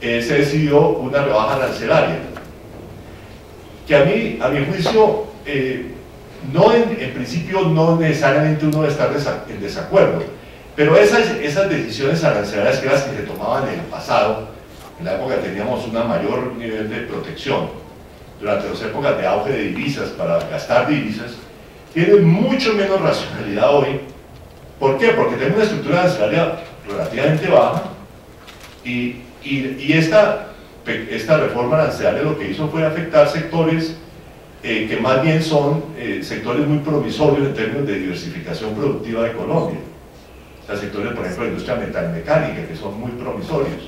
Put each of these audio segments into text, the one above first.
se decidió una rebaja arancelaria, que a mi juicio, en principio no necesariamente uno debe estar en desacuerdo, pero esas decisiones arancelarias que las que se tomaban en el pasado, en la época teníamos un mayor nivel de protección, durante las épocas de auge de divisas, para gastar divisas, tienen mucho menos racionalidad hoy. ¿Por qué? Porque tenemos una estructura arancelaria relativamente baja y esta reforma arancelaria lo que hizo fue afectar sectores que más bien son sectores muy promisorios en términos de diversificación productiva de Colombia. O sea, sectores, por ejemplo, de industria metalmecánica, que son muy promisorios.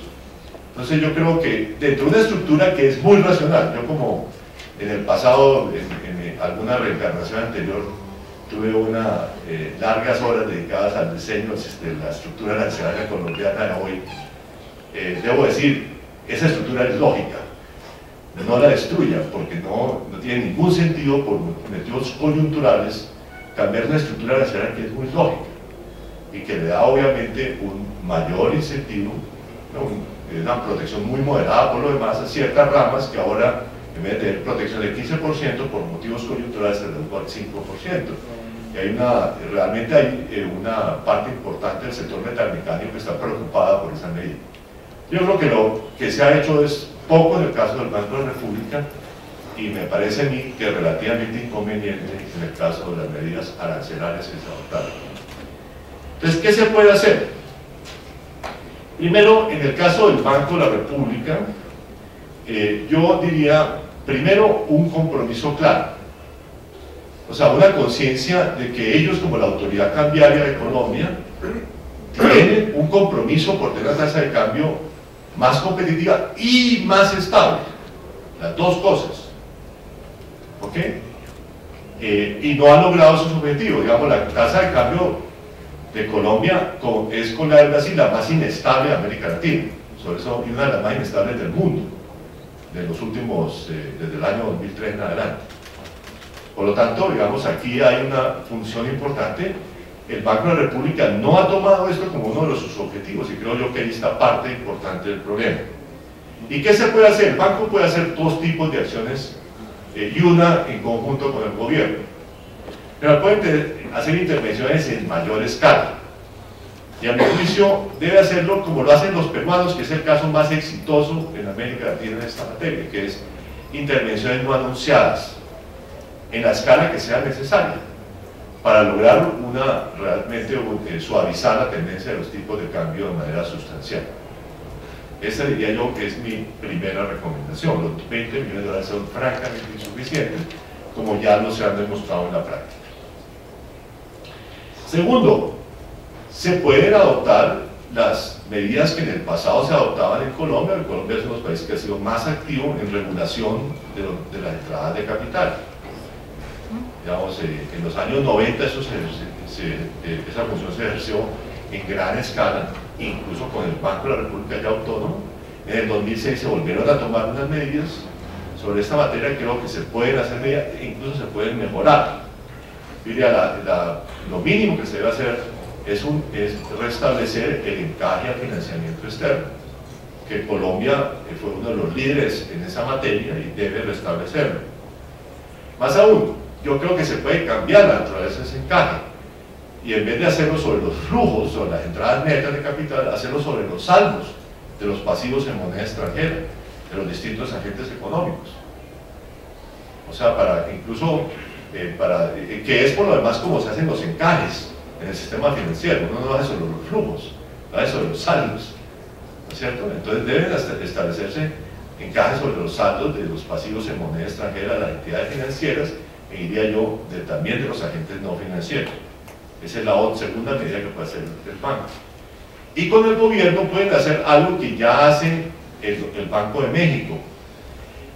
Entonces yo creo que dentro de una estructura que es muy racional, yo como en el pasado, en alguna reencarnación anterior, tuve largas horas dedicadas al diseño de la estructura arancelaria colombiana hoy, debo decir, esa estructura es lógica, no la destruyan, porque no tiene ningún sentido por motivos coyunturales cambiar una estructura arancelaria que es muy lógica y que le da obviamente un mayor incentivo, una protección muy moderada por lo demás a ciertas ramas que ahora, en vez de tener protección del 15%, por motivos coyunturales se redujo al 5%. Y realmente hay una parte importante del sector metalmecánico que está preocupada por esa medida. Yo creo que lo que se ha hecho es poco en el caso del Banco de la República y me parece a mí que es relativamente inconveniente en el caso de las medidas arancelarias que se adoptaron. Entonces, ¿qué se puede hacer? Primero, en el caso del Banco de la República, yo diría, primero, un compromiso claro. O sea, una conciencia de que ellos, como la autoridad cambiaria de Colombia, tienen un compromiso por tener una tasa de cambio más competitiva y más estable. Las dos cosas. ¿Ok? Y no han logrado sus objetivos. Digamos, la tasa de cambio de Colombia es con la de Brasil la más inestable de América Latina, sobre eso, y una de las más inestables del mundo, de los últimos, desde el año 2003 en adelante. Por lo tanto, digamos, aquí hay una función importante. El Banco de la República no ha tomado esto como uno de sus objetivos y creo yo que ahí está parte importante del problema. ¿Y qué se puede hacer? El banco puede hacer dos tipos de acciones y una en conjunto con el gobierno. Pero pueden hacer intervenciones en mayor escala. Y a mi juicio debe hacerlo como lo hacen los peruanos, que es el caso más exitoso en América Latina en esta materia, que es intervenciones no anunciadas, en la escala que sea necesaria, para lograr realmente suavizar la tendencia de los tipos de cambio de manera sustancial. Esa diría yo que es mi primera recomendación. Los 20 millones de dólares son francamente insuficientes, como ya lo se han demostrado en la práctica. Segundo, se pueden adoptar las medidas que en el pasado se adoptaban en Colombia. Colombia es uno de los países que ha sido más activo en regulación de las entradas de capital. Digamos, en los años 90 esa función se ejerció en gran escala, incluso con el Banco de la República ya autónomo. En el 2006 se volvieron a tomar unas medidas sobre esta materia. Creo que se pueden hacer medidas e incluso se pueden mejorar. Yo diría, lo mínimo que se debe hacer es restablecer el encaje al financiamiento externo, que Colombia fue uno de los líderes en esa materia y debe restablecerlo. Más aún, yo creo que se puede cambiar la naturaleza de ese encaje y en vez de hacerlo sobre los flujos, sobre las entradas netas de capital, hacerlo sobre los saldos de los pasivos en moneda extranjera de los distintos agentes económicos. O sea, que es por lo demás como se hacen los encajes en el sistema financiero. Uno no hace sobre los flujos, lo hace sobre los saldos, ¿no es cierto? Entonces deben establecerse encajes sobre los saldos de los pasivos en moneda extranjera de las entidades financieras e diría yo también de los agentes no financieros. Esa es la segunda medida que puede hacer el banco. Y con el gobierno pueden hacer algo que ya hace el Banco de México,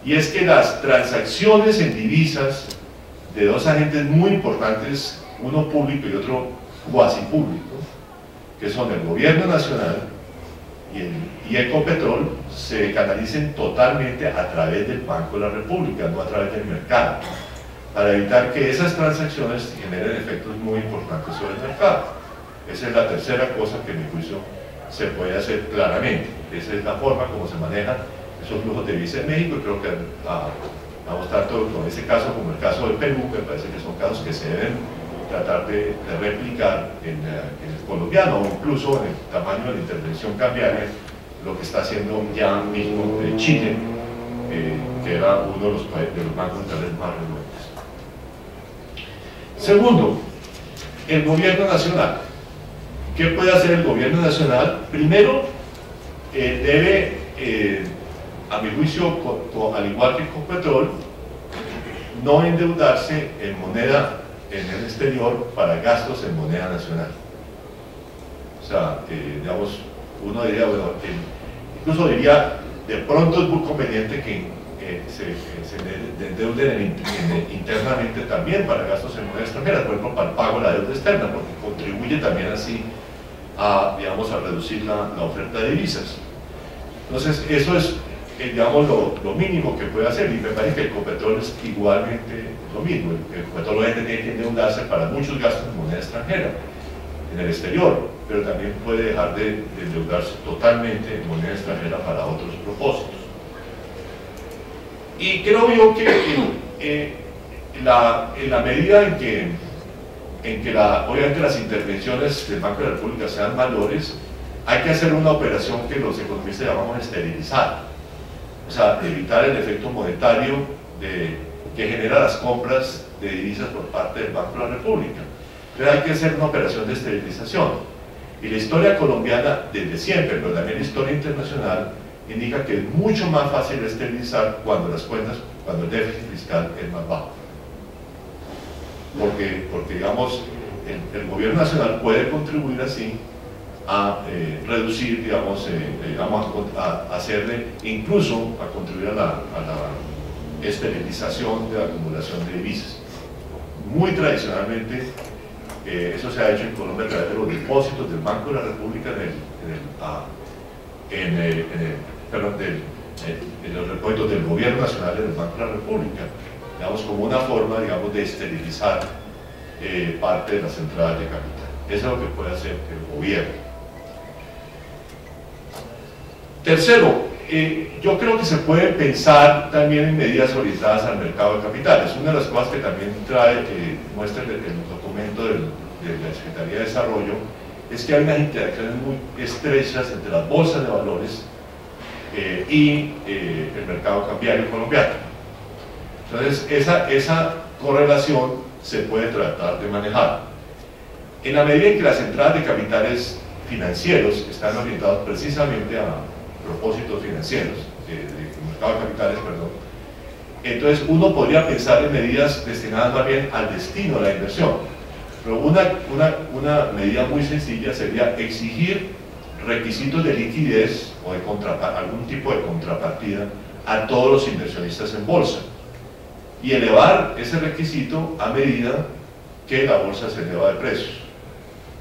y es que las transacciones en divisas de dos agentes muy importantes, uno público y otro cuasi público, que son el gobierno nacional y Ecopetrol, se canalicen totalmente a través del Banco de la República, no a través del mercado, para evitar que esas transacciones generen efectos muy importantes sobre el mercado. Esa es la tercera cosa que, en mi juicio, se puede hacer claramente. Esa es la forma como se manejan esos flujos de divisas en México, y creo que vamos tanto con ese caso como el caso del Perú, me parece que son casos que se deben tratar de replicar en el colombiano, o incluso en el tamaño de la intervención cambiaria, lo que está haciendo ya mismo Chile, que era uno de los bancos centrales más relevantes. Segundo, el gobierno nacional. ¿Qué puede hacer el gobierno nacional? Primero, debe, a mi juicio, al igual que con Ecopetrol, no endeudarse en moneda en el exterior para gastos en moneda nacional. O sea, digamos, uno diría, bueno, incluso diría, de pronto es muy conveniente que se endeuden internamente también para gastos en moneda extranjera, por ejemplo, para el pago de la deuda externa, porque contribuye también así a, digamos, a reducir la oferta de divisas. Entonces, eso es, digamos, lo mínimo que puede hacer, y me parece que el Ecopetrol es igualmente lo mismo. El Ecopetrol obviamente tiene que endeudarse para muchos gastos en moneda extranjera, en el exterior, pero también puede dejar de endeudarse totalmente en moneda extranjera para otros propósitos. Y creo yo que en la medida en que obviamente las intervenciones del Banco de la República sean mayores, hay que hacer una operación que los economistas llamamos esterilizar, o sea, evitar el efecto monetario que genera las compras de divisas por parte del Banco de la República. Pero hay que hacer una operación de esterilización, y la historia colombiana desde siempre, pero también la historia internacional, indica que es mucho más fácil esterilizar cuando el déficit fiscal es más bajo. Porque digamos, el gobierno nacional puede contribuir así a reducir, digamos, a hacerle, incluso a contribuir a la esterilización de la acumulación de divisas. Muy tradicionalmente, eso se ha hecho en Colombia a través de los depósitos del Banco de la República en los depósitos del Gobierno Nacional y del Banco de la República, digamos, como una forma, digamos, de esterilizar parte de las entradas de capital. Eso es lo que puede hacer el gobierno. Tercero, yo creo que se puede pensar también en medidas orientadas al mercado de capitales. Una de las cosas que también muestra el documento de la Secretaría de Desarrollo es que hay unas interacciones muy estrechas entre las bolsas de valores y el mercado cambiario colombiano. Entonces, esa correlación se puede tratar de manejar. En la medida en que las entradas de capitales financieros están orientados precisamente a propósitos financieros, de mercado de capitales, perdón, entonces uno podría pensar en medidas destinadas más bien al destino de la inversión. Pero una medida muy sencilla sería exigir requisitos de liquidez o de algún tipo de contrapartida a todos los inversionistas en bolsa, y elevar ese requisito a medida que la bolsa se eleva de precios.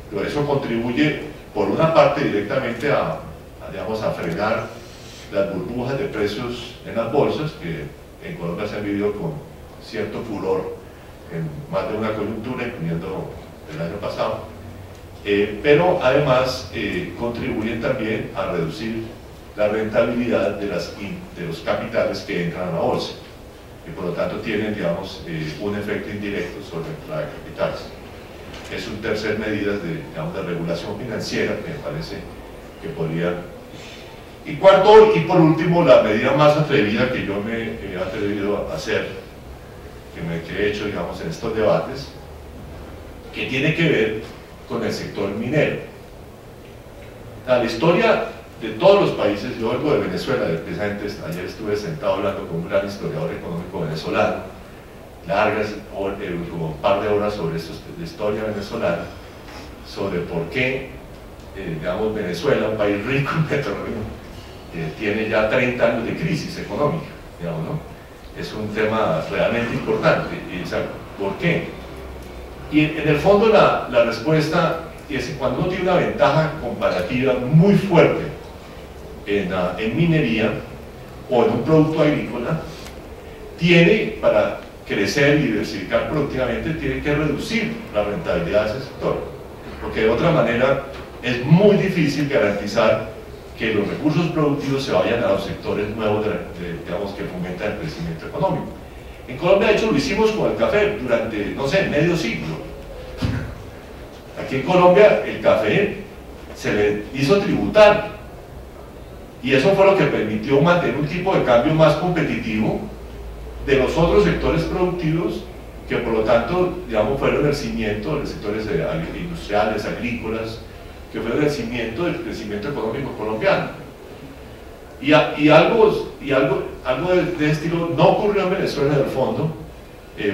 Pero eso contribuye, por una parte, directamente digamos, a frenar las burbujas de precios en las bolsas, que en Colombia se han vivido con cierto furor en más de una coyuntura, incluyendo el año pasado, pero además contribuyen también a reducir la rentabilidad de los capitales que entran a la bolsa, y por lo tanto tienen, digamos, un efecto indirecto sobre la de capitales. Es un tercer medida de regulación financiera que me parece que podría. Y cuarto, y por último, la medida más atrevida que yo me he atrevido a hacer, que he hecho, digamos, en estos debates, que tiene que ver con el sector minero. La historia de todos los países, yo vengo de Venezuela, precisamente ayer estuve sentado hablando con un gran historiador económico venezolano, un par de horas sobre la historia venezolana, sobre por qué, digamos, Venezuela, un país rico en petróleo, tiene ya 30 años de crisis económica, digamos, ¿no? Es un tema realmente importante, y, o sea, ¿por qué? Y en el fondo la respuesta es que cuando uno tiene una ventaja comparativa muy fuerte en minería o en un producto agrícola, para crecer y diversificar productivamente, tiene que reducir la rentabilidad de ese sector, porque de otra manera es muy difícil garantizar que los recursos productivos se vayan a los sectores nuevos digamos, que fomentan el crecimiento económico. En Colombia, de hecho, lo hicimos con el café durante, no sé, medio siglo. Aquí en Colombia el café se le hizo tributar, y eso fue lo que permitió mantener un tipo de cambio más competitivo de los otros sectores productivos, que por lo tanto, digamos, fueron el cimiento de los sectores industriales, agrícolas, que fueron el cimiento del crecimiento económico colombiano. Y algo de estilo no ocurrió en Venezuela en el fondo,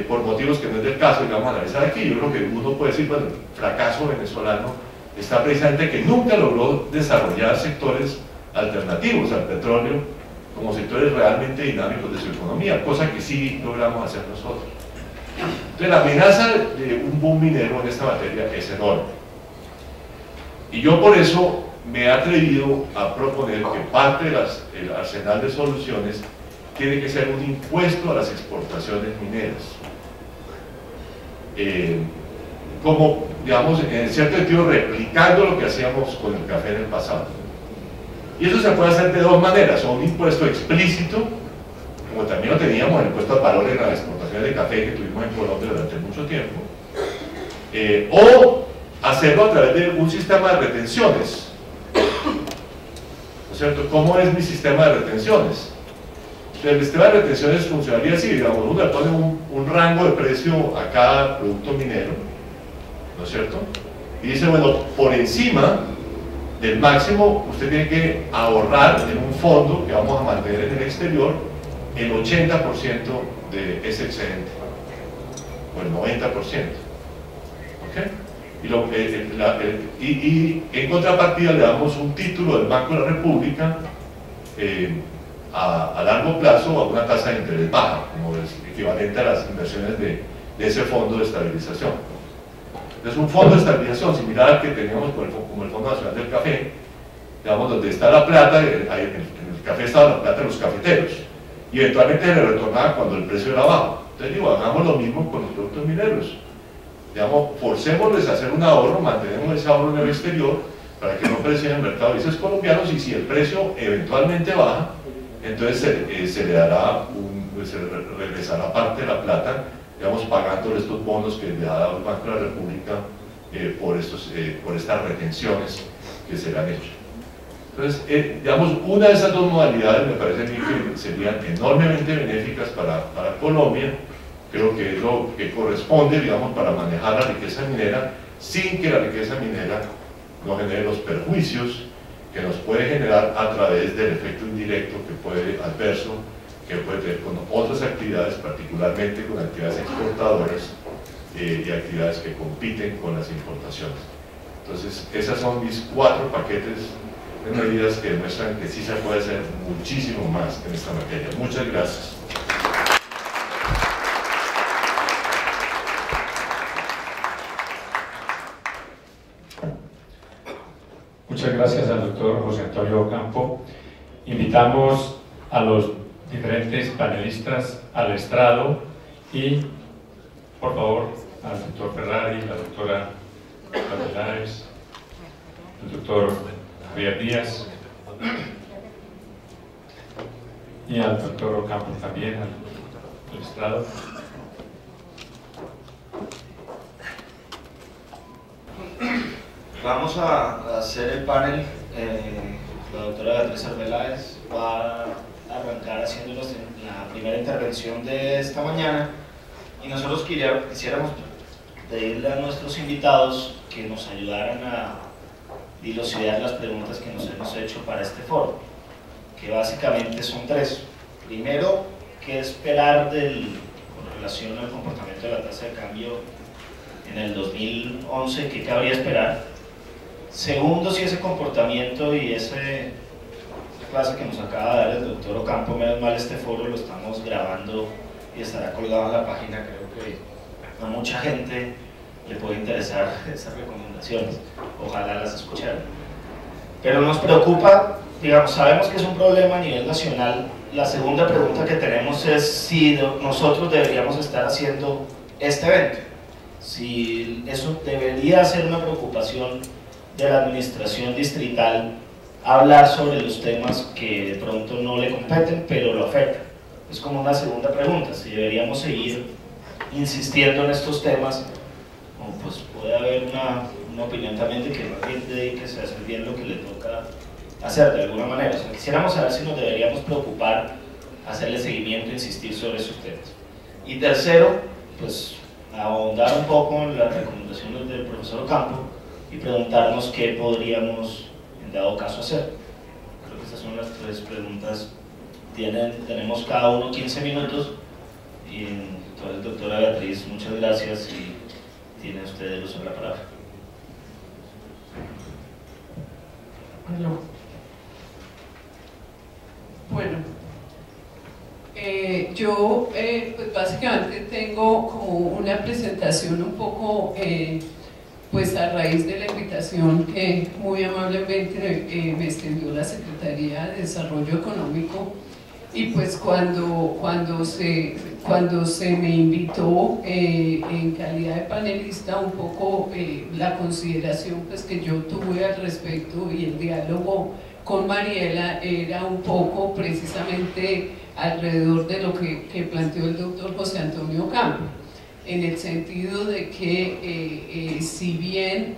por motivos que no es del caso, digamos, analizar aquí. Yo creo que uno puede decir, bueno, el fracaso venezolano está precisamente que nunca logró desarrollar sectores alternativos al petróleo como sectores realmente dinámicos de su economía, cosa que sí logramos hacer nosotros. Entonces la amenaza de un boom minero en esta materia es enorme. Y yo por eso me he atrevido a proponer que parte del arsenal de soluciones tiene que ser un impuesto a las exportaciones mineras. Como, digamos, en cierto sentido, replicando lo que hacíamos con el café en el pasado. Y eso se puede hacer de dos maneras: o un impuesto explícito, como también lo teníamos, el impuesto al valor en las exportaciones de café que tuvimos en Colombia durante mucho tiempo, o hacerlo a través de un sistema de retenciones. ¿No es cierto? ¿Cómo es mi sistema de retenciones? El sistema de retenciones funcionaría así, digamos, uno le pone un rango de precio a cada producto minero, ¿no es cierto? Y dice, bueno, por encima del máximo usted tiene que ahorrar en un fondo que vamos a mantener en el exterior el 80% de ese excedente, o el 90%. ¿Ok? Y en contrapartida le damos un título del Banco de la República a largo plazo a una tasa de interés baja, como es equivalente a las inversiones de ese fondo de estabilización. Es un fondo de estabilización similar al que teníamos como el Fondo Nacional del Café, digamos, donde está la plata, en el café estaba la plata de los cafeteros, y eventualmente se le retornaba cuando el precio era bajo. Entonces digo, hagamos lo mismo con los productos mineros. Digamos, forcémosles a hacer un ahorro, mantenemos ese ahorro en el exterior para que no presionen el mercado de divisas colombianos, y si el precio eventualmente baja, entonces se le regresará parte de la plata, digamos, pagándole estos bonos que le ha dado el Banco de la República por estas retenciones que se le han hecho. Entonces, digamos, una de esas dos modalidades me parece a mí que serían enormemente benéficas para Colombia. Creo que es lo que corresponde, digamos, para manejar la riqueza minera, sin que la riqueza minera no genere los perjuicios que nos puede generar a través del efecto indirecto adverso que puede tener con otras actividades, particularmente con actividades exportadoras y actividades que compiten con las importaciones. Entonces, esas son mis 4 paquetes de medidas que demuestran que sí se puede hacer muchísimo más en esta materia. Muchas gracias. Muchas gracias al doctor José Antonio Ocampo. Invitamos a los diferentes panelistas al estrado y, por favor, al doctor Ferrari, la doctora Cabelares, el doctor Javier Díaz y al doctor Ocampo también al estrado. Vamos a hacer el panel. La doctora Beatriz Arbeláez va a arrancar haciéndonos la primera intervención de esta mañana, y nosotros quisiéramos pedirle a nuestros invitados que nos ayudaran a dilucidar las preguntas que nos hemos hecho para este foro, que básicamente son 3. Primero, ¿qué esperar con relación al comportamiento de la tasa de cambio en el 2011? ¿Qué cabría esperar? Segundo, si ese comportamiento y esa clase que nos acaba de dar el doctor Ocampo, menos mal este foro lo estamos grabando y estará colgado en la página, creo que a mucha gente le puede interesar esas recomendaciones, ojalá las escucharan. Pero nos preocupa, digamos, sabemos que es un problema a nivel nacional. La segunda pregunta que tenemos es si nosotros deberíamos estar haciendo este evento, si eso debería ser una preocupación de la administración distrital hablar sobre los temas que de pronto no le competen, pero lo afectan. Es como una segunda pregunta, si deberíamos seguir insistiendo en estos temas, o pues puede haber una opinión también de que no dedíquese a hacer bien lo que le toca hacer de alguna manera. O sea, quisiéramos saber si nos deberíamos preocupar, hacerle seguimiento, insistir sobre esos temas. Y tercero, pues ahondar un poco en las recomendaciones del profesor Ocampo y preguntarnos qué podríamos en dado caso hacer. Creo que estas son las tres preguntas. Tenemos cada uno 15 minutos y entonces, doctora Beatriz, muchas gracias y tiene usted el uso de la palabra. Bueno, yo pues básicamente tengo como una presentación un poco pues a raíz de la invitación que muy amablemente me extendió la Secretaría de Desarrollo Económico, y pues cuando se me invitó en calidad de panelista, un poco la consideración pues que yo tuve al respecto y el diálogo con Mariela era un poco precisamente alrededor de lo que planteó el doctor José Antonio Ocampo, en el sentido de que si bien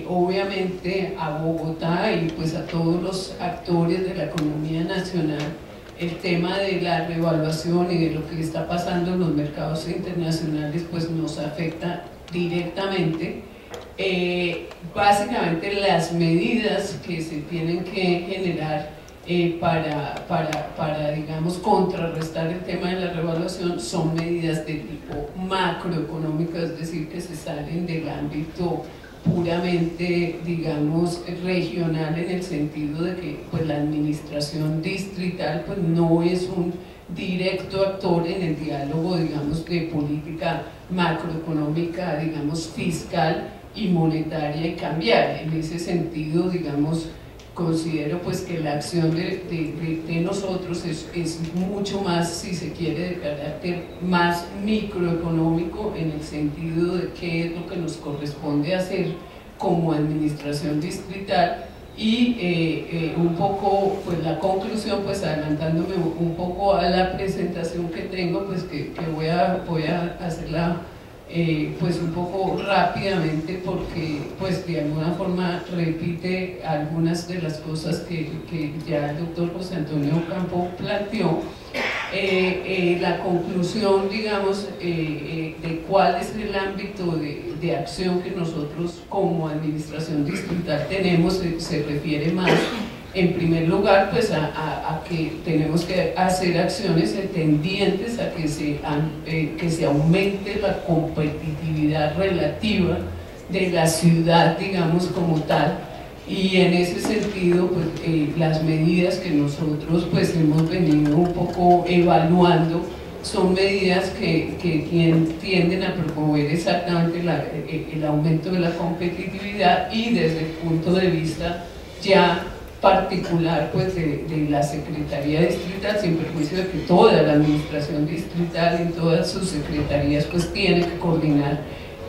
obviamente a Bogotá y pues a todos los actores de la economía nacional el tema de la revaluación y de lo que está pasando en los mercados internacionales pues nos afecta directamente, básicamente las medidas que se tienen que generar para digamos contrarrestar el tema de la revaluación son medidas de tipo macroeconómico, es decir, que se salen del ámbito puramente, digamos, regional, en el sentido de que pues la administración distrital pues no es un directo actor en el diálogo, digamos, de política macroeconómica, digamos, fiscal y monetaria y cambiaria. En ese sentido, digamos, considero pues que la acción de nosotros es mucho más, si se quiere, de carácter más microeconómico, en el sentido de qué es lo que nos corresponde hacer como administración distrital. Y un poco pues la conclusión, pues adelantándome un poco a la presentación que tengo, pues que voy a hacerla pues un poco rápidamente, porque pues de alguna forma repite algunas de las cosas que ya el doctor José Antonio Ocampo planteó. La conclusión, digamos, de cuál es el ámbito de acción que nosotros como administración distrital tenemos, se refiere más, en primer lugar, pues a que tenemos que hacer acciones tendientes a que se aumente la competitividad relativa de la ciudad, digamos, como tal. Y en ese sentido, pues, las medidas que nosotros pues hemos venido un poco evaluando son medidas que tienden a promover exactamente el aumento de la competitividad, y desde el punto de vista ya particular pues de la Secretaría Distrital, sin perjuicio de que toda la administración distrital en todas sus secretarías pues tiene que coordinar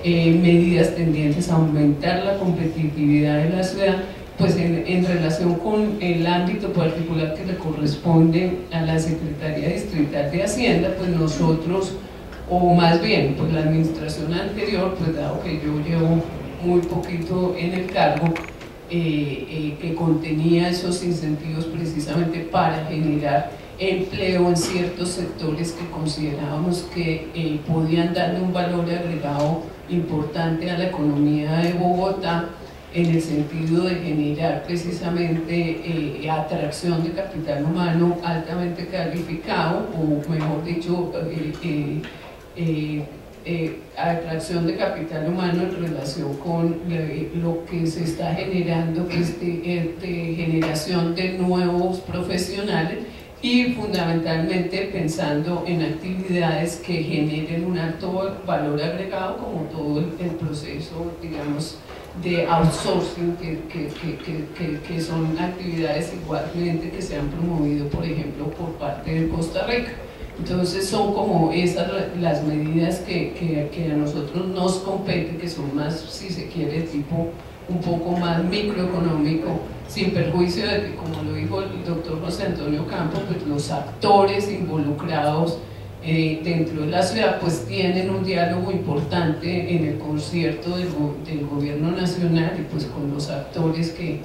medidas tendientes a aumentar la competitividad de la ciudad, pues en relación con el ámbito particular que le corresponde a la Secretaría Distrital de Hacienda, pues nosotros, o más bien pues la administración anterior, pues dado que yo llevo muy poquito en el cargo, que contenía esos incentivos precisamente para generar empleo en ciertos sectores que considerábamos que podían darle un valor agregado importante a la economía de Bogotá, en el sentido de generar precisamente atracción de capital humano altamente calificado, o mejor dicho, atracción de capital humano en relación con lo que se está generando, pues, de generación de nuevos profesionales, y fundamentalmente pensando en actividades que generen un alto valor agregado, como todo el proceso, digamos, de outsourcing, que son actividades igualmente que se han promovido, por ejemplo, por parte de Costa Rica. Entonces son como esas las medidas que a nosotros nos competen, que son más, si se quiere, tipo un poco más microeconómico, sin perjuicio de que, como lo dijo el doctor José Antonio Campo, pues los actores involucrados dentro de la ciudad pues tienen un diálogo importante en el concierto del gobierno nacional y pues con los actores que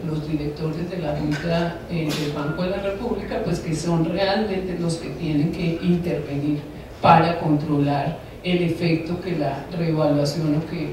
los directores de la Junta del Banco de la República, pues que son realmente los que tienen que intervenir para controlar el efecto que la reevaluación o que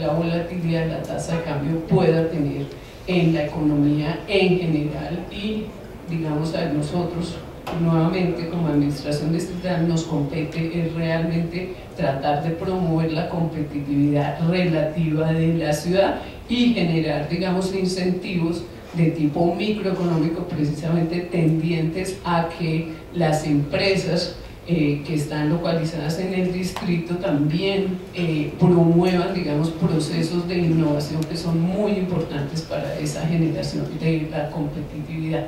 la volatilidad de la tasa de cambio pueda tener en la economía en general. Y digamos, a nosotros nuevamente como administración distrital nos compete es realmente tratar de promover la competitividad relativa de la ciudad y generar, digamos, incentivos de tipo microeconómico precisamente tendientes a que las empresas que están localizadas en el distrito también promuevan, digamos, procesos de innovación que son muy importantes para esa generación de la competitividad.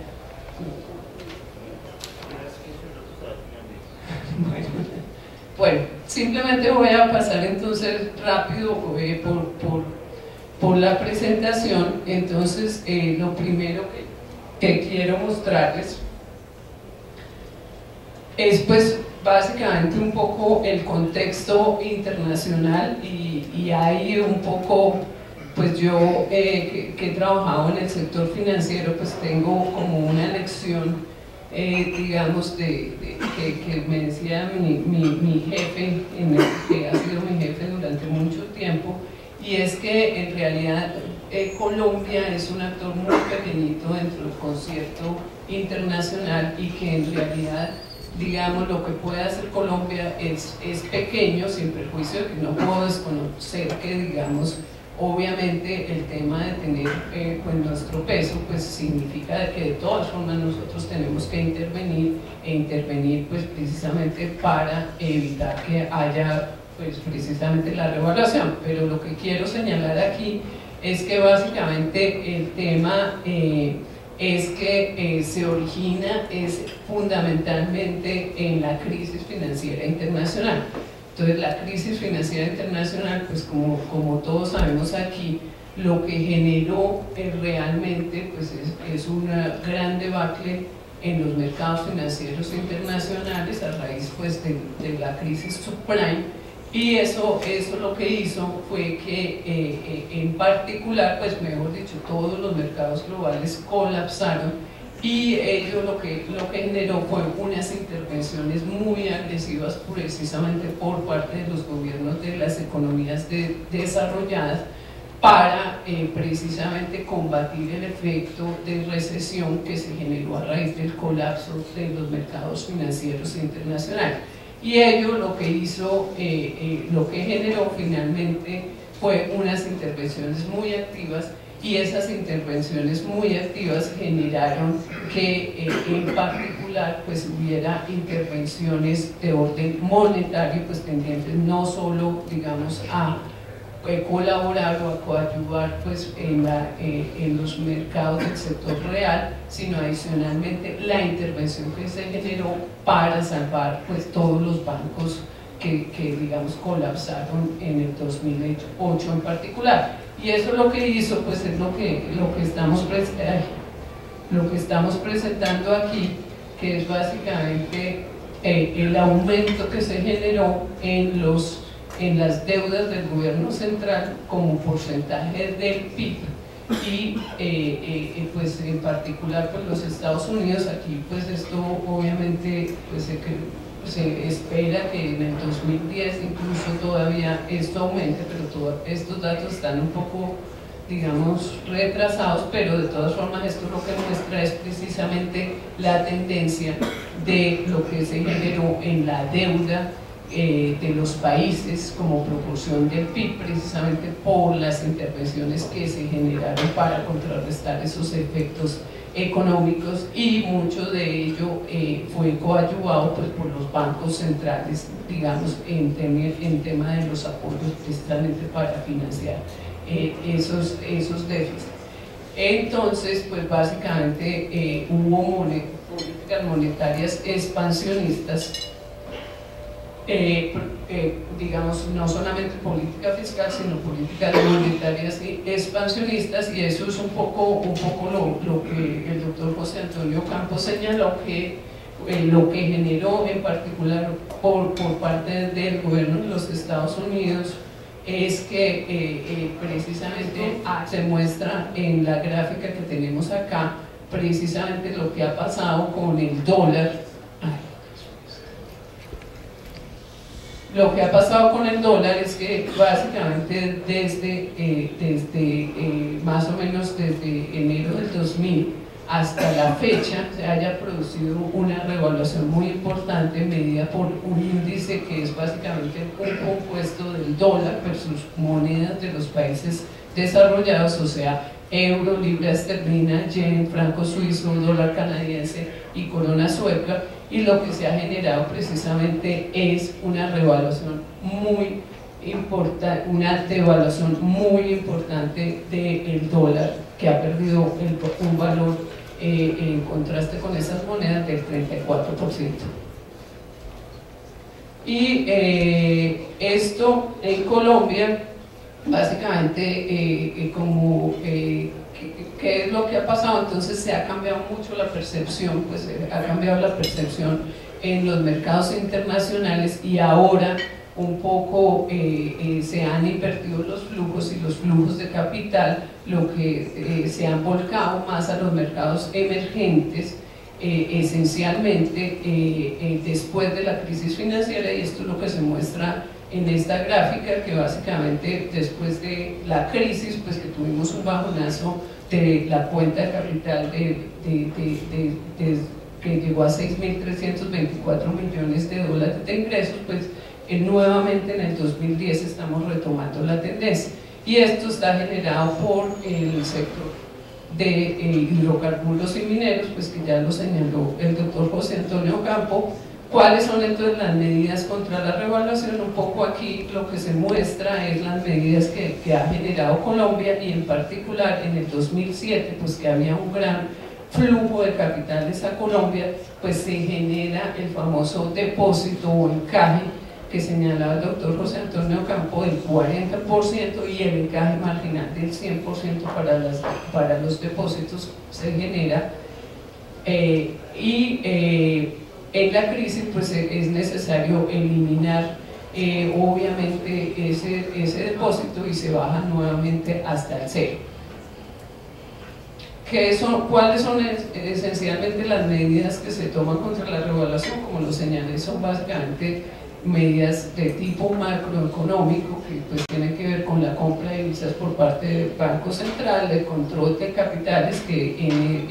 Bueno, simplemente voy a pasar entonces rápido por la presentación. Entonces, lo primero que quiero mostrarles es pues básicamente un poco el contexto internacional y ahí un poco pues yo que he trabajado en el sector financiero pues tengo como una lección digamos que me decía mi jefe, que ha sido mi jefe durante mucho tiempo, y es que en realidad Colombia es un actor muy pequeñito dentro del concierto internacional y que en realidad digamos lo que puede hacer Colombia es pequeño, sin perjuicio de que no puedo desconocer que digamos obviamente el tema de tener pues nuestro peso pues significa que de todas formas nosotros tenemos que intervenir pues precisamente para evitar que haya pues precisamente la revaluación. Pero lo que quiero señalar aquí es que básicamente el tema es que se origina fundamentalmente en la crisis financiera internacional. Entonces la crisis financiera internacional, pues como todos sabemos aquí, lo que generó realmente pues es una gran debacle en los mercados financieros internacionales a raíz pues de la crisis subprime, y eso lo que hizo fue que en particular, pues mejor dicho, todos los mercados globales colapsaron. Y ello lo que generó fue unas intervenciones muy agresivas precisamente por parte de los gobiernos de las economías desarrolladas para precisamente combatir el efecto de recesión que se generó a raíz del colapso de los mercados financieros internacionales. Y ello lo que hizo, lo que generó finalmente fue unas intervenciones muy activas. Y esas intervenciones muy activas generaron que en particular pues hubiera intervenciones de orden monetario pues tendientes no solo digamos a colaborar o a coadyuvar pues en los mercados del sector real, sino adicionalmente la intervención que se generó para salvar pues todos los bancos que digamos colapsaron en el 2008 en particular. Y eso lo que hizo pues es lo que estamos presentando aquí, que es básicamente el aumento que se generó en las deudas del gobierno central como porcentaje del PIB y pues en particular pues los Estados Unidos. Aquí pues esto obviamente pues se espera que en el 2010 incluso todavía esto aumente, pero todos estos datos están un poco digamos retrasados, pero de todas formas esto lo que muestra es precisamente la tendencia de lo que se generó en la deuda de los países como proporción del PIB, precisamente por las intervenciones que se generaron para contrarrestar esos efectos económicos, y mucho de ello fue coadyuvado pues, por los bancos centrales, digamos, en tema de los apoyos precisamente para financiar esos déficits. Entonces, pues básicamente hubo políticas monetarias expansionistas digamos, no solamente política fiscal, sino políticas monetarias y expansionistas, y eso es un poco lo que el doctor José Antonio Campos señaló, que lo que generó en particular por parte del gobierno de los Estados Unidos es que precisamente se muestra en la gráfica que tenemos acá precisamente lo que ha pasado con el dólar. Lo que ha pasado con el dólar es que básicamente desde más o menos desde enero del 2000 hasta la fecha se haya producido una revaluación muy importante medida por un índice que es básicamente un compuesto del dólar versus monedas de los países desarrollados, o sea, euro, libra esterlina, yen, franco suizo, dólar canadiense y corona sueca, y lo que se ha generado precisamente es una revaluación muy importante, una devaluación muy importante del dólar, que ha perdido un valor en contraste con esas monedas del 34%. Y esto en Colombia, básicamente, ¿qué es lo que ha pasado? Entonces se ha cambiado mucho la percepción, pues ha cambiado la percepción en los mercados internacionales, y ahora un poco se han invertido los flujos y los flujos de capital, lo que se han volcado más a los mercados emergentes, esencialmente después de la crisis financiera, y esto es lo que se muestra en esta gráfica, que básicamente después de la crisis, pues que tuvimos un bajonazo de la cuenta de capital que llegó a 6.324 millones de dólares de ingresos, pues nuevamente en el 2010 estamos retomando la tendencia, y esto está generado por el sector de hidrocarburos y mineros, pues que ya lo señaló el doctor José Antonio Campo. ¿Cuáles son entonces las medidas contra la revaluación? Un poco aquí lo que se muestra es las medidas que ha generado Colombia, y en particular en el 2007, pues que había un gran flujo de capitales a Colombia, pues se genera el famoso depósito o encaje que señalaba el doctor José Antonio Campo del 40%, y el encaje marginal del 100% para los depósitos se genera, en la crisis pues es necesario eliminar obviamente ese depósito, y se baja nuevamente hasta el cero. ¿Cuáles son esencialmente las medidas que se toman contra la revaluación? Como lo señalé, son básicamente medidas de tipo macroeconómico, que pues tienen que ver con la compra de divisas por parte del Banco Central, el control de capitales, que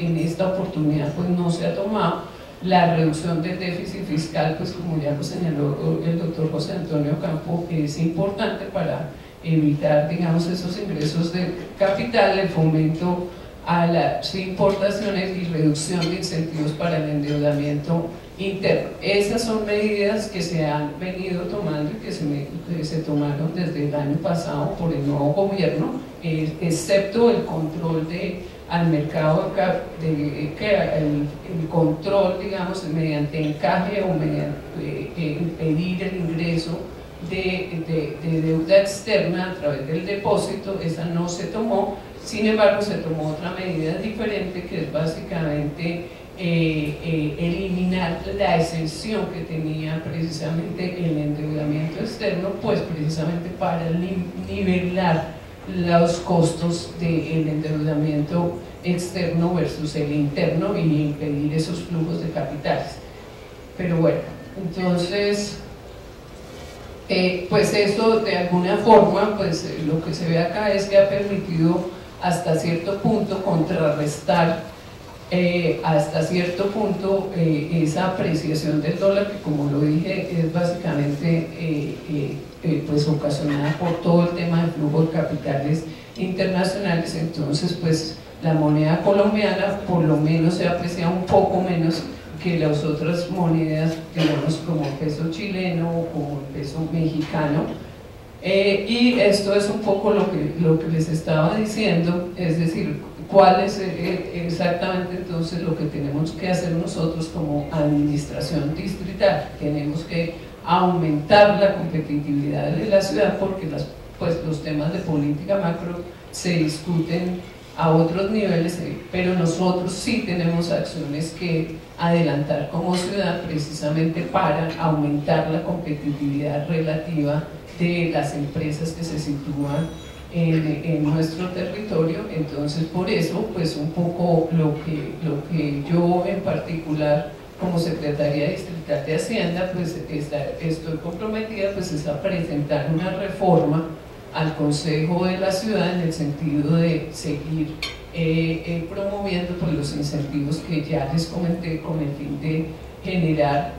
en esta oportunidad pues no se ha tomado, la reducción del déficit fiscal, pues como ya lo señaló el doctor José Antonio Campo, es importante para evitar, digamos, esos ingresos de capital, el fomento a las importaciones y reducción de incentivos para el endeudamiento interno. Esas son medidas que se han venido tomando y que se tomaron desde el año pasado por el nuevo gobierno, excepto el control al mercado, el control, digamos, mediante encaje o mediante impedir el ingreso de deuda externa a través del depósito. Esa no se tomó. Sin embargo, se tomó otra medida diferente, que es básicamente eliminar la exención que tenía precisamente el endeudamiento externo, pues precisamente para nivelar los costos del endeudamiento externo versus el interno, y impedir esos flujos de capitales. Pero bueno, entonces pues eso de alguna forma, pues lo que se ve acá es que ha permitido hasta cierto punto contrarrestar hasta cierto punto esa apreciación del dólar, que como lo dije es básicamente pues ocasionada por todo el tema de flujo de capitales internacionales. Entonces pues la moneda colombiana por lo menos se aprecia un poco menos que las otras monedas, digamos, como el peso chileno o como el peso mexicano. Y esto es un poco lo que les estaba diciendo, es decir, cuál es exactamente entonces lo que tenemos que hacer nosotros como administración distrital. Tenemos que aumentar la competitividad de la ciudad, porque los temas de política macro se discuten a otros niveles, pero nosotros sí tenemos acciones que adelantar como ciudad precisamente para aumentar la competitividad relativa de las empresas que se sitúan en nuestro territorio. Entonces, por eso, pues un poco lo que yo en particular como Secretaría Distrital de Hacienda, pues estoy comprometida pues es a presentar una reforma al Consejo de la Ciudad en el sentido de seguir promoviendo pues, los incentivos que ya les comenté con el fin de generar,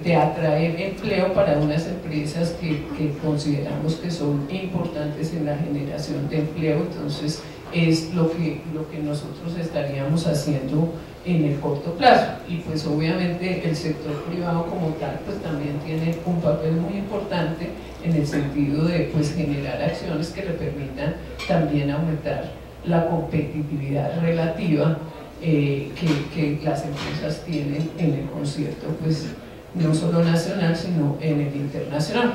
de atraer empleo para unas empresas que consideramos que son importantes en la generación de empleo. Entonces es lo que nosotros estaríamos haciendo en el corto plazo, y pues obviamente el sector privado como tal pues también tiene un papel muy importante en el sentido de pues generar acciones que le permitan también aumentar la competitividad relativa que las empresas tienen en el concierto pues no solo nacional sino en el internacional.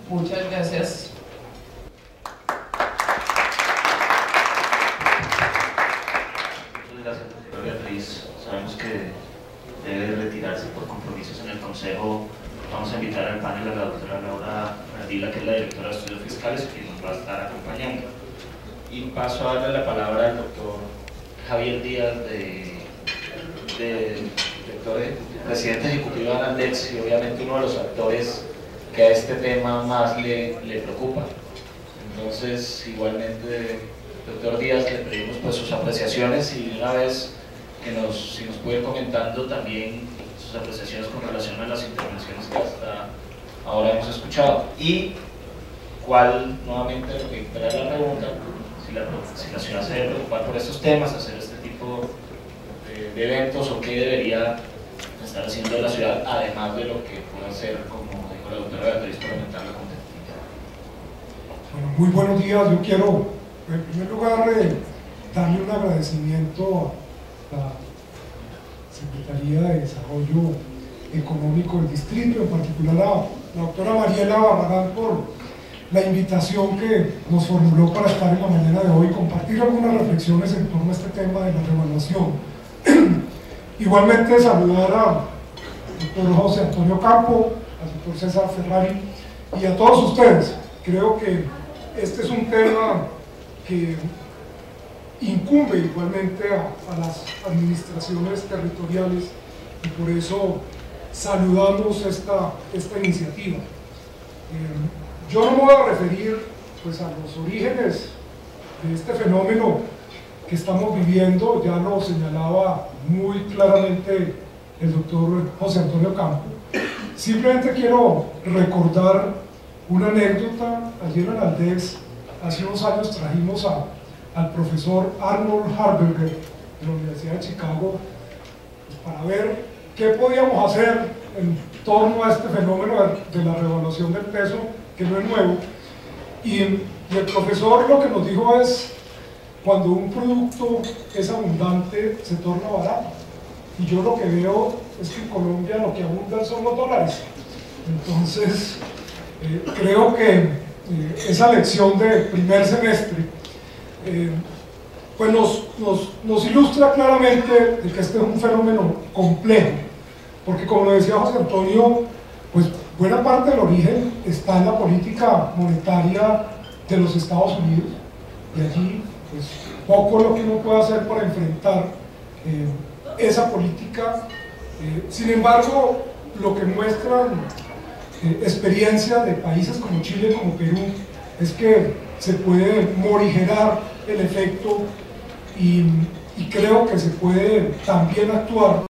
Muchas gracias. Sabemos que debe retirarse por compromisos en el Consejo. Vamos a invitar al panel a la doctora Laura Ardila, que es la directora de Estudios Fiscales, que nos va a estar acompañando. Y paso a darle la palabra al doctor Javier Díaz, presidente ejecutivo de Anandex, y obviamente uno de los actores que a este tema más le preocupa. Entonces, igualmente, doctor Díaz, le pedimos pues sus apreciaciones y una vez que si nos puede ir comentando también sus apreciaciones con relación a las intervenciones que hasta ahora hemos escuchado, y cuál, nuevamente, reiterar la pregunta, si la ciudad se debe preocupar por estos temas, hacer este tipo de eventos, o qué debería estar haciendo la ciudad, además de lo que puede hacer, como dijo la doctora Beatriz, para aumentar la competitividad. Bueno, muy buenos días. Yo quiero, en primer lugar, darle un agradecimiento a la Secretaría de Desarrollo Económico del Distrito, en particular a la doctora Mariela Barragán, por la invitación que nos formuló para estar en la mañana de hoy, compartir algunas reflexiones en torno a este tema de la revaluación. Igualmente saludar al doctor José Antonio Campo, al doctor César Ferrari y a todos ustedes. Creo que este es un tema que incumbe igualmente a las administraciones territoriales, y por eso saludamos esta iniciativa. Yo no me voy a referir pues, a los orígenes de este fenómeno que estamos viviendo, ya lo señalaba muy claramente el doctor José Antonio Campo. Simplemente quiero recordar una anécdota. Ayer en Anandex, hace unos años, trajimos al profesor Arnold Harberger de la Universidad de Chicago pues, para ver qué podíamos hacer en torno a este fenómeno de la revaluación del peso, que no es nuevo, y el profesor lo que nos dijo es: cuando un producto es abundante se torna barato, y yo lo que veo es que en Colombia lo que abundan son los dólares. Entonces creo que esa lección de primer semestre pues nos ilustra claramente de que este es un fenómeno complejo, porque como lo decía José Antonio, pues buena parte del origen está en la política monetaria de los Estados Unidos, y allí pues poco lo que uno puede hacer para enfrentar esa política. Sin embargo, lo que muestran experiencias de países como Chile, como Perú, es que se puede morigerar el efecto, y creo que se puede también actuar